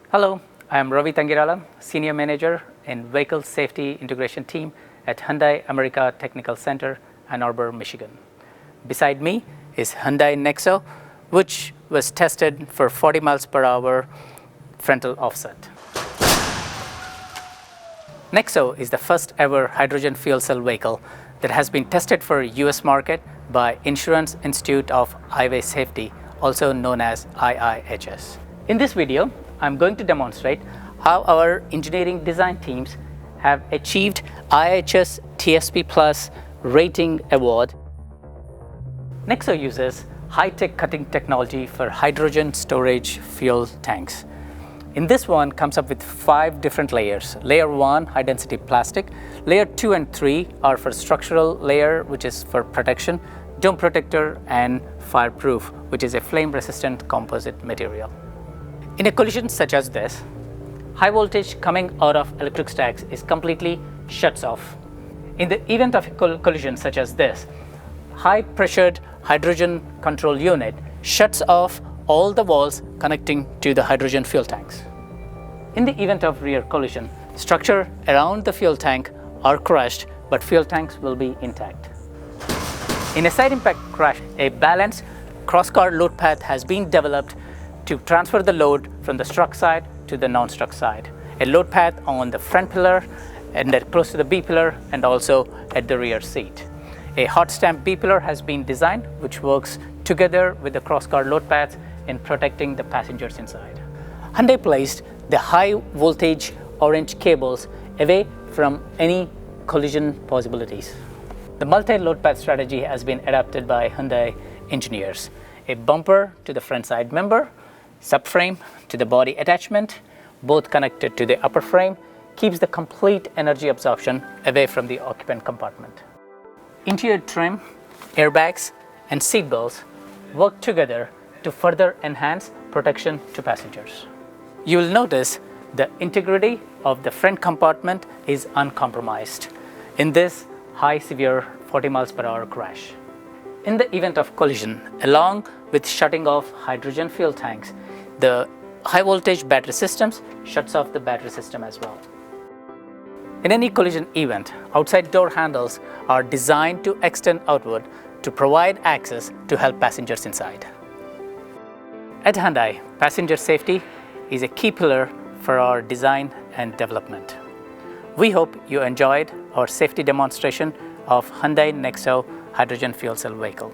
Hello, I am Ravi Tangirala, Senior Manager in Vehicle Safety Integration Team at Hyundai America Technical Center, Ann Arbor, Michigan. Beside me is Hyundai Nexo, which was tested for 40 miles per hour frontal offset. Nexo is the first ever hydrogen fuel cell vehicle that has been tested for US market by Insurance Institute of Highway Safety, also known as IIHS. In this video, I'm going to demonstrate how our engineering design teams have achieved IIHS TSP Plus rating award. Nexo uses high-tech cutting technology for hydrogen storage fuel tanks. In this one comes up with 5 different layers. Layer 1, high density plastic. Layer 2 and 3 are for structural layer, which is for protection, dome protector, and fireproof, which is a flame resistant composite material. In a collision such as this, high voltage coming out of electric stacks is completely shuts off. In the event of a collision such as this, high pressured hydrogen control unit shuts off all the valves connecting to the hydrogen fuel tanks. In the event of rear collision, structure around the fuel tank are crushed, but fuel tanks will be intact. In a side impact crash, a balanced cross-car load path has been developed to transfer the load from the struck side to the non-struck side. A load path on the front pillar and close to the B pillar and also at the rear seat. A hot stamp B pillar has been designed, which works together with the cross-car load paths in protecting the passengers inside. Hyundai placed the high voltage orange cables away from any collision possibilities. The multi-load path strategy has been adapted by Hyundai engineers. A bumper to the front side member, subframe to the body attachment, both connected to the upper frame, keeps the complete energy absorption away from the occupant compartment. Interior trim, airbags, and seat belts work together to further enhance protection to passengers. You will notice the integrity of the front compartment is uncompromised in this high severe 40 miles per hour crash. In the event of collision, along with shutting off hydrogen fuel tanks, the high voltage battery systems shuts off the battery system as well. In any collision event, outside door handles are designed to extend outward to provide access to help passengers inside. At Hyundai, passenger safety is a key pillar for our design and development. We hope you enjoyed our safety demonstration of Hyundai Nexo hydrogen fuel cell vehicle.